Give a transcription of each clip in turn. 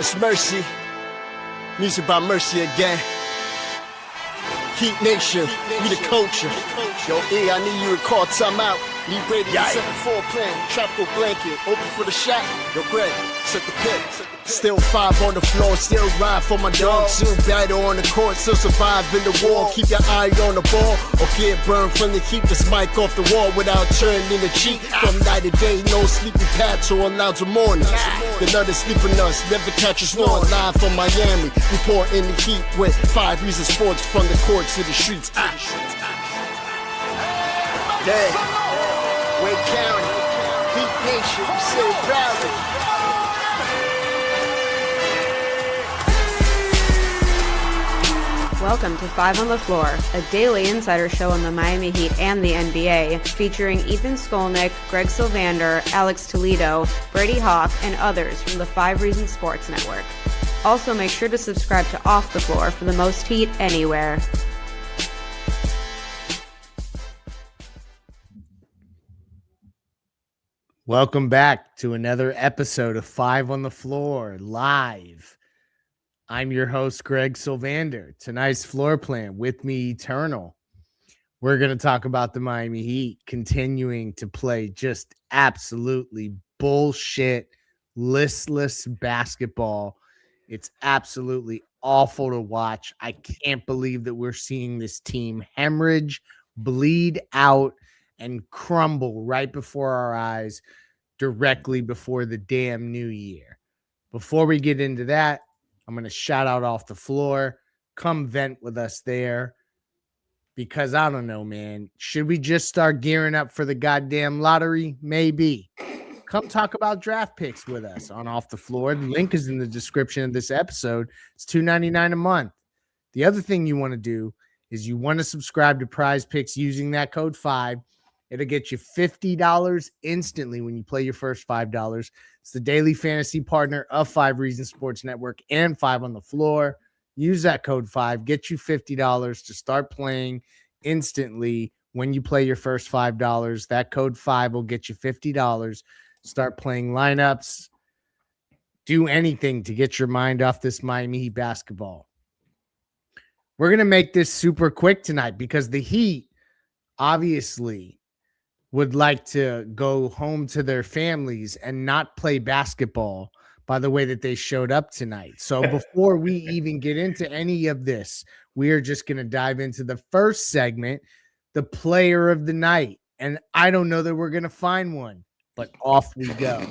It's Mercy. Music by Mercy again. Heat Nation, we the culture. Yo, E, I need you to call timeout. Need Brady to set the floor plan. Tropical blanket, open for the shot. Yo, Greg, set the pit. Still 5 on the floor, still ride for my dog. Still battle on the court, still survive in the war. Keep your eye on the ball, or get burned from the keep this mic off the wall without turning the cheek. From night to day, no sleepy paths or allowed to mourn us. The nut is sleeping us, never catch us snoring. Live from Miami, report in the heat with 5 Reasons Sports from the courts to the streets. Yeah, Wake County, Heat Nation, we say it proudly. Welcome to 5 on the Floor, a daily insider show on the Miami Heat and the NBA, featuring Ethan Skolnick, Greg Sylvander, Alex Toledo, Brady Hawk, and others from the 5 Reasons Sports Network. Also, make sure to subscribe to Off the Floor for the most heat anywhere. Welcome back to another episode of 5 on the Floor live. I'm your host, Greg Sylvander. Tonight's floor plan with me, Eternal. We're going to talk about the Miami Heat continuing to play just absolutely bullshit, listless basketball. It's absolutely awful to watch. I can't believe that we're seeing this team hemorrhage, bleed out, and crumble right before our eyes directly before the damn new year. Before we get into that, I'm going to shout out Off the Floor. Come vent with us there. Because I don't know, man. Should we just start gearing up for the goddamn lottery? Maybe. Come talk about draft picks with us on Off the Floor. The link is in the description of this episode. It's $2.99 a month. The other thing you want to do is you want to subscribe to Prize Picks using that code 5. It'll get you $50 instantly when you play your first $5. It's the daily fantasy partner of 5 Reasons Sports Network and 5 on the Floor. Use that code 5. Get you $50 to start playing instantly when you play your first $5. That code 5 will get you $50. Start playing lineups. Do anything to get your mind off this Miami Heat basketball. We're going to make this super quick tonight because the Heat obviously would like to go home to their families and not play basketball by the way that they showed up tonight. So before we even get into any of this, we are just going to dive into the first segment, the player of the night. And I don't know that we're going to find one, but off we go.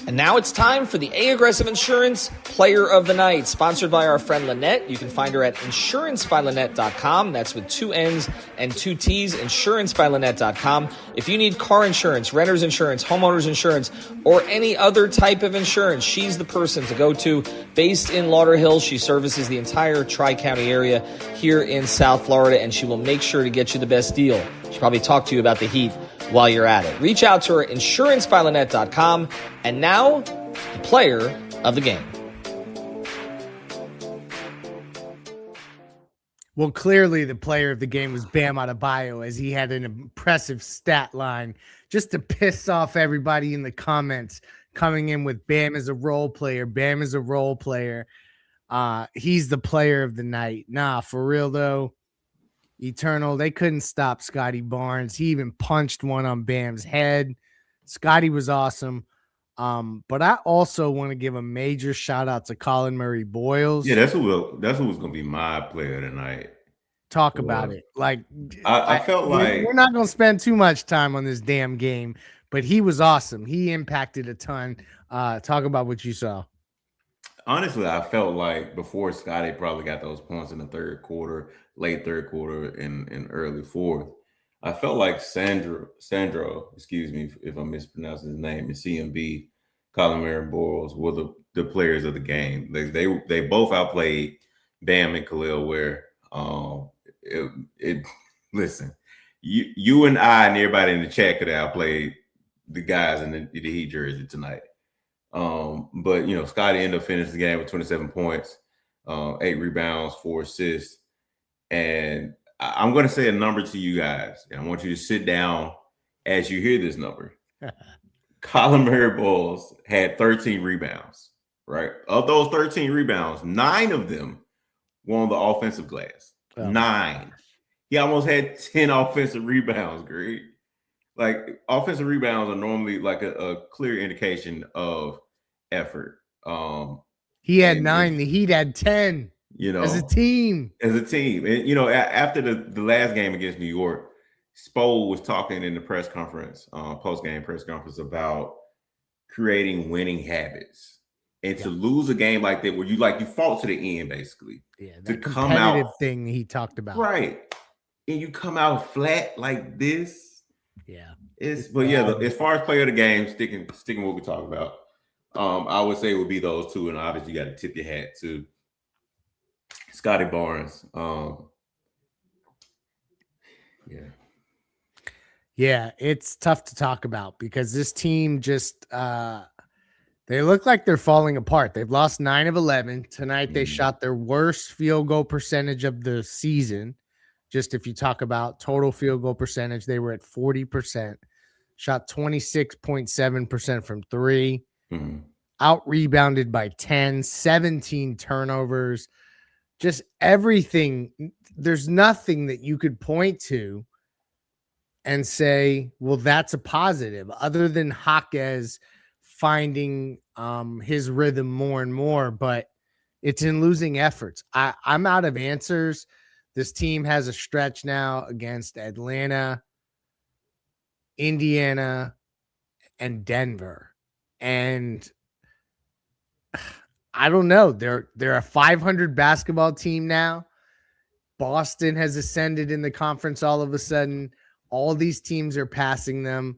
And now it's time for the A-Aggressive Insurance Player of the Night, sponsored by our friend Lynette. You can find her at insurancebylynette.com. That's with 2 N's and 2 T's, insurancebylynette.com. If you need car insurance, renter's insurance, homeowner's insurance, or any other type of insurance, she's the person to go to. Based in Lauderhill, she services the entire Tri-County area here in South Florida, and she will make sure to get you the best deal. She'll probably talk to you about the Heat while you're at it. Reach out to her, insurancebylynette.com. And now, the player of the game. Well, clearly the player of the game was Bam Adebayo, as he had an impressive stat line just to piss off everybody in the comments coming in with Bam is a role player. Bam is a role player. He's the player of the night. Nah, for real though. Eternal, they couldn't stop Scotty Barnes. He even punched one on Bam's head. Scotty was awesome. But I also want to give a major shout out to Colin Murray Boyles. Yeah, that's who was going to be my player tonight. Talk about it. Like I felt like we're not going to spend too much time on this damn game, but he was awesome. He impacted a ton. Talk about what you saw. Honestly, I felt like before Scotty probably got those points in the third quarter, late third quarter, and early fourth, I felt like Sandro, excuse me if I'm mispronouncing his name, and CMB, Colin Murray Boyles were the players of the game. They both outplayed Bam and Khalil Ware. Listen, you and I and everybody in the chat could have outplayed the guys in the Heat jersey tonight. But Scotty ended up finishing the game with 27 points, 8 rebounds, 4 assists. And I'm going to say a number to you guys, and I want you to sit down as you hear this number. Colin Murray Bowles had 13 rebounds, right? Of those 13 rebounds, 9 of them were on the offensive glass. Oh, 9. He almost had 10 offensive rebounds, Greg. Like, offensive rebounds are normally like a clear indication of effort. He had 9. The Heat had 10. As a team. And after the last game against New York, Spo was talking in the press conference, post-game press conference, about creating winning habits. And to lose a game like that, where you fought to the end, basically. Yeah, that to competitive come out thing he talked about. Right. And you come out flat like this. Yeah. As far as player of the game, sticking what we talk about, I would say it would be those two, and obviously you got to tip your hat to Scotty Barnes. Yeah, it's tough to talk about because this team just they look like they're falling apart. They've lost 9 of 11. Tonight they shot their worst field goal percentage of the season. Just if you talk about total field goal percentage, they were at 40%. Shot 26.7% from 3. Out rebounded by 10, 17 turnovers. Just everything. There's nothing that you could point to and say, well, that's a positive, other than Jaquez finding his rhythm more and more, but it's in losing efforts. I'm out of answers. This team has a stretch now against Atlanta, Indiana, and Denver. And I don't know. They're a 500 basketball team now. Boston has ascended in the conference all of a sudden. All these teams are passing them,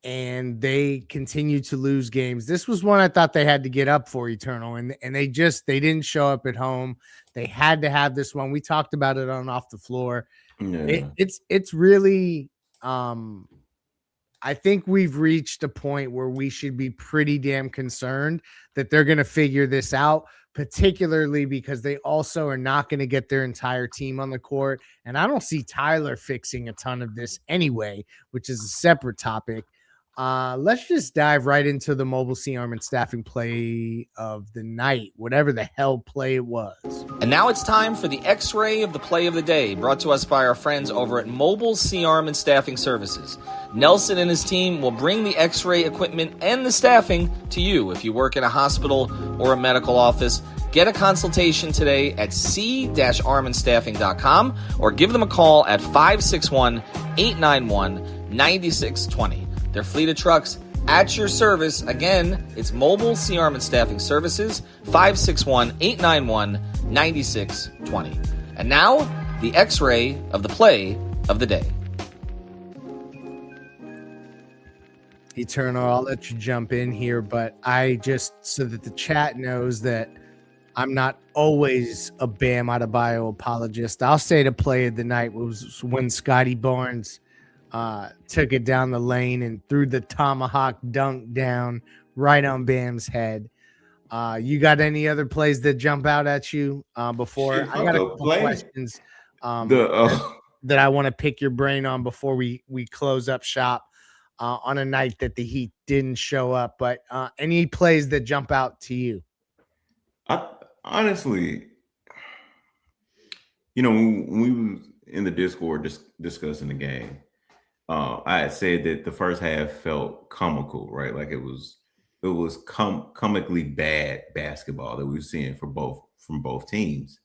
and they continue to lose games. This was one I thought they had to get up for, Eternal, and they didn't show up at home. They had to have this one. We talked about it on Off the Floor. Yeah. It's really I think we've reached a point where we should be pretty damn concerned that they're going to figure this out, particularly because they also are not going to get their entire team on the court. And I don't see Tyler fixing a ton of this anyway, which is a separate topic. Let's just dive right into the Mobile C Arm and Staffing play of the night, whatever the hell play it was. And now it's time for the X-Ray of the Play of the Day, brought to us by our friends over at Mobile C Arm and Staffing Services. Nelson and his team will bring the X-ray equipment and the staffing to you. If you work in a hospital or a medical office, get a consultation today at c-armandstaffing.com or give them a call at 561-891-9620. Their fleet of trucks at your service. Again, it's Mobile C Arm and Staffing Services, 561-891-9620. And now, the X-Ray of the Play of the Day. Eternal, I'll let you jump in here, but I just, so that the chat knows that I'm not always a Bam Adebayo apologist, I'll say the play of the night was when Scotty Barnes took it down the lane and threw the tomahawk dunk down right on Bam's head. You got any other plays that jump out at you before? I got a couple questions that I want to pick your brain on before we close up shop on a night that the Heat didn't show up. But any plays that jump out to you? Honestly, when we were in the Discord discussing the game, I had said that the first half felt comical, right? Like it was comically bad basketball that we were seeing from both teams.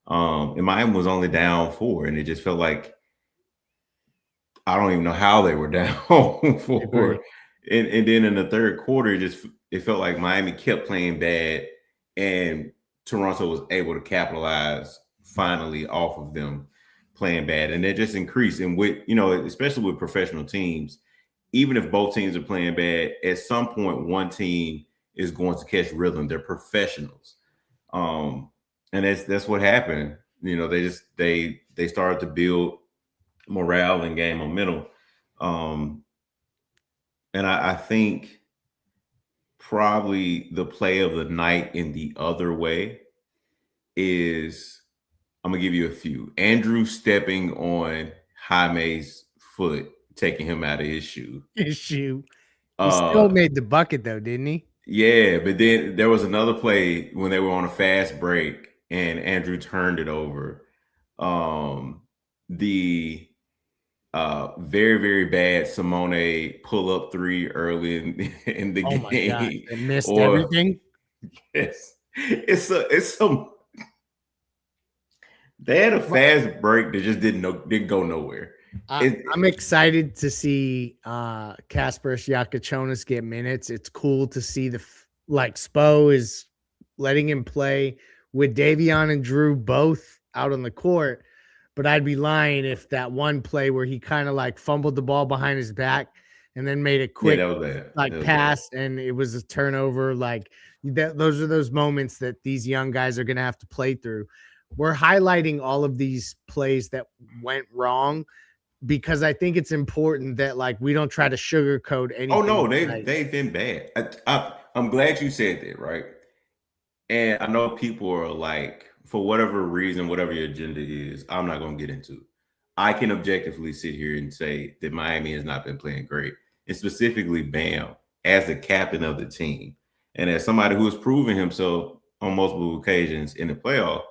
And Miami was only down 4, and it just felt like I don't even know how they were down 4. And then in the third quarter, it felt like Miami kept playing bad, and Toronto was able to capitalize finally off of them playing bad, and it just increased. And with especially with professional teams, even if both teams are playing bad, at some point one team is going to catch rhythm. They're professionals, and that's what happened. They started to build morale and game momentum, and I think probably the play of the night in the other way is, I'm gonna give you a few. Andrew stepping on Jaime's foot, taking him out of his shoe. He still made the bucket though, didn't he? Yeah, but then there was another play when they were on a fast break and Andrew turned it over. The very, very bad Simone pull up three early in the Oh game. my God, they missed Or everything. it's some they had a fast break that just didn't go nowhere. I'm excited to see Kasparas Yakachonis get minutes. It's cool to see Spo is letting him play with Davion and Drew both out on the court. But I'd be lying if that one play where he kind of like fumbled the ball behind his back and then made a quick that was bad. pass and it was a turnover. Those are those moments that these young guys are going to have to play through. We're highlighting all of these plays that went wrong because I think it's important that we don't try to sugarcoat anything. Oh no, they've been bad. I'm glad you said that, right? And I know people are like, for whatever reason, whatever your agenda is, I'm not going to get into. I can objectively sit here and say that Miami has not been playing great, and specifically Bam as the captain of the team, and as somebody who has proven himself on multiple occasions in the playoff,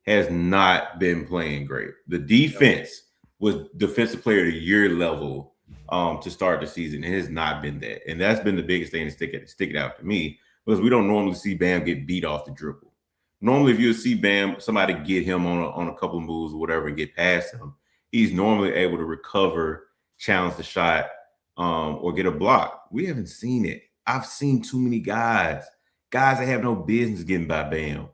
has not been playing great. The defense was defensive player of the year level to start the season. It has not been that. And that's been the biggest thing to stick it out to me, because we don't normally see Bam get beat off the dribble. Normally, if you see Bam, somebody get him on a couple of moves or whatever and get past him, he's normally able to recover, challenge the shot, or get a block. We haven't seen it. I've seen too many guys that have no business getting by Bam,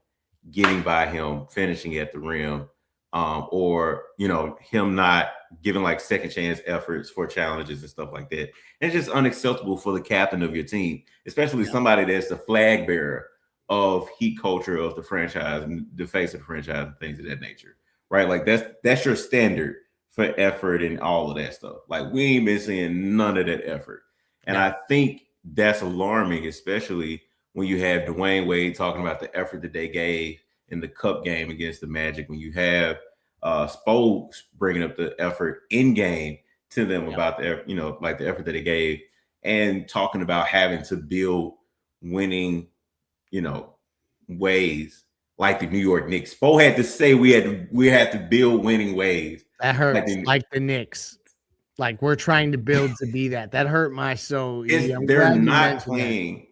getting by him, finishing at the rim, or him not giving second chance efforts for challenges and stuff like that. And it's just unacceptable for the captain of your team, especially somebody that's the flag bearer of heat culture of the franchise and the face of the franchise and things of that nature, right? That's your standard for effort and all of that stuff. We ain't been seeing none of that effort. And I think that's alarming, especially when you have Dwayne Wade talking about the effort that they gave in the cup game against the Magic, when you have Spo bringing up the effort in game to them about the effort that they gave, and talking about having to build winning, ways like the New York Knicks. Spo had to say we had to build winning ways. That hurts. Like the Knicks. We're trying to build to be that. That hurt my soul. They're not playing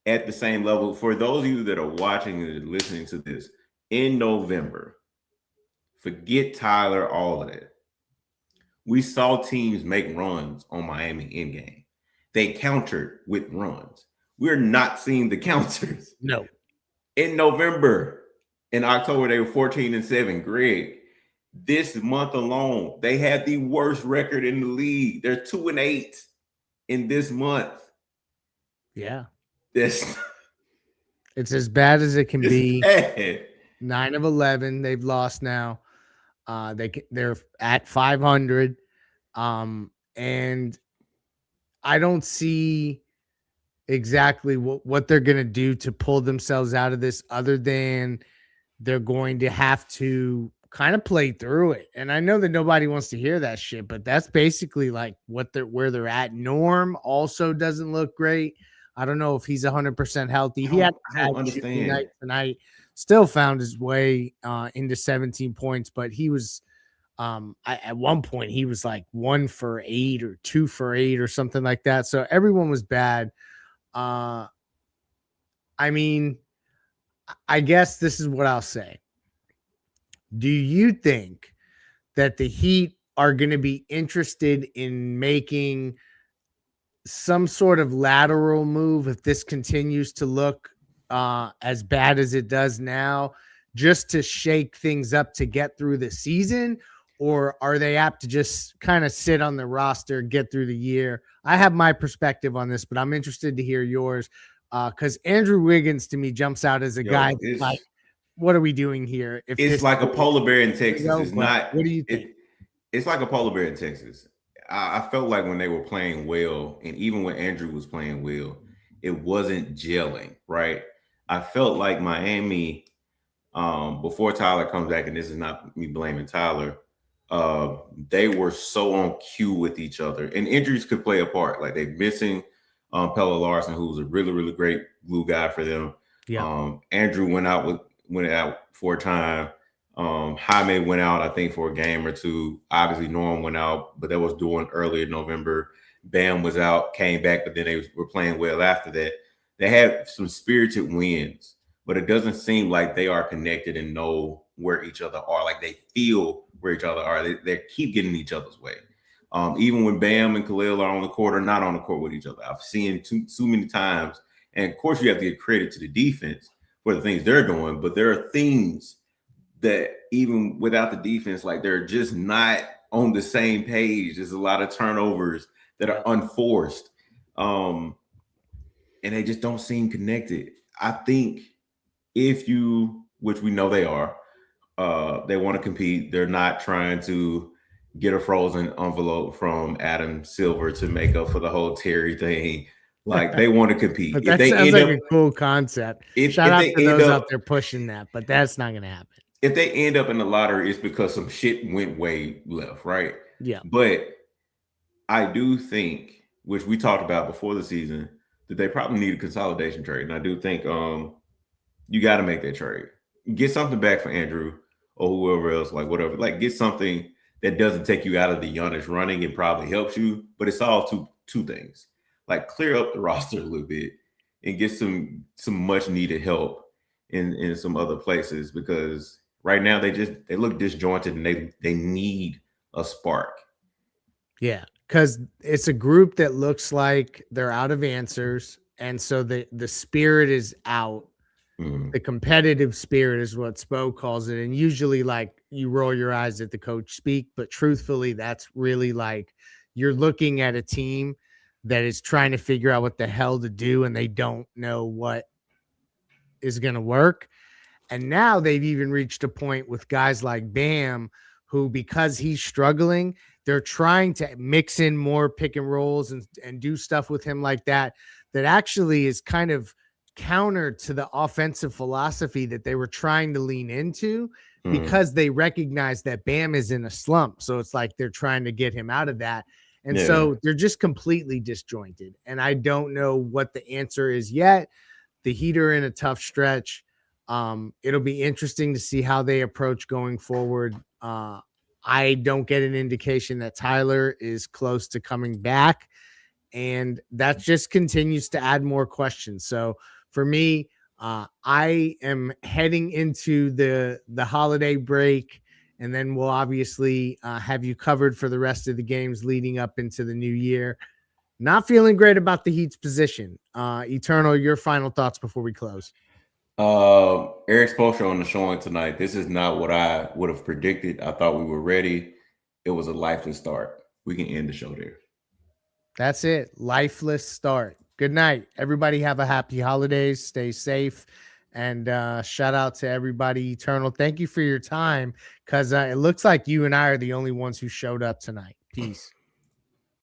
at the same level. For those of you that are watching and listening to this in November, forget Tyler, all of that. We saw teams make runs on Miami in game. They countered with runs. We're not seeing the counters. No. In November, in October, they were 14-7. Greg, this month alone, they had the worst record in the league. They're 2-8 in this month. Yeah. It's as bad as it can be. Bad. 9 of 11 they've lost now. They're at 500. And I don't see exactly what they're going to do to pull themselves out of this, other than they're going to have to kind of play through it. And I know that nobody wants to hear that shit, but that's basically where they're at. Norm also doesn't look great. I don't know if he's 100% healthy. He had a tonight, still found his way into 17 points, but he was at one point he was 1 for 8 or 2 for 8 or something like that. So everyone was bad. I mean, I guess this is what I'll say. Do you think that the Heat are going to be interested in making some sort of lateral move if this continues to look as bad as it does now, just to shake things up to get through the season? Or are they apt to just kind of sit on the roster, get through the year? I have my perspective on this, but I'm interested to hear yours, because Andrew Wiggins to me jumps out as a guy what are we doing here? It's like a polar bear in Texas. It's not. What do you think? It's like a polar bear in Texas. I felt like when they were playing well, and even when Andrew was playing well, it wasn't gelling, right? I felt like Miami, before Tyler comes back, and this is not me blaming Tyler, they were so on cue with each other, and injuries could play a part. They're missing Pella Larson, who was a really, really great glue guy for them. Yeah. Andrew went out for a time. Jaime went out, I think, for a game or two. Obviously, Norm went out, but that was during early in November. Bam was out, came back, but then they were playing well after that. They had some spirited wins, but it doesn't seem like they are connected and know where each other are. Like they feel where each other are. They keep getting in each other's way. Even when Bam and Khalil are on the court or not on the court with each other, I've seen too many times. And of course, you have to give credit to the defense for the things they're doing, but there are things that even without the defense, like they're just not on the same page. There's a lot of turnovers that are unforced. And they just don't seem connected. I think which we know they are, they want to compete. They're not trying to get a frozen envelope from Adam Silver to make up for the whole Terry thing. Like they want to compete. But that sounds like a cool concept. Shout out to those out there pushing that, but that's not going to happen. If they end up in the lottery, it's because some shit went way left, right? Yeah. But I do think, which we talked about before the season, that they probably need a consolidation trade. And I do think you got to make that trade. Get something back for Andrew or whoever else, like whatever. Like get something that doesn't take you out of the Giannis running and probably helps you. But it's all two things. Like clear up the roster a little bit and get some much needed help in some other places, because right now they look disjointed and they need a spark. Yeah, because it's a group that looks like they're out of answers, and so the spirit is out. Mm-hmm. The competitive spirit is what Spo calls it, and usually like you roll your eyes at the coach speak, but truthfully, that's really like you're looking at a team that is trying to figure out what the hell to do, and they don't know what is going to work. And now they've even reached a point with guys like Bam, who, because he's struggling, they're trying to mix in more pick and rolls and do stuff with him like that actually is kind of counter to the offensive philosophy that they were trying to lean into, because they recognize that Bam is in a slump. So it's like they're trying to get him out of that. And so they're just completely disjointed. And I don't know what the answer is yet. The Heat are in a tough stretch. It'll be interesting to see how they approach going forward. I don't get an indication that Tyler is close to coming back, and that just continues to add more questions. So for me, I am heading into the holiday break, and then we'll obviously have you covered for the rest of the games leading up into the new year. Not feeling great about the Heat's position. Eternal, your final thoughts before we close. Eric Spoelstra on the showing tonight. This is not what I would have predicted. I thought we were ready. It was a lifeless start. We can end the show there. That's it. Lifeless start. Good night. Everybody have a happy holidays. Stay safe. And shout out to everybody. Eternal, thank you for your time, because it looks like you and I are the only ones who showed up tonight. Peace.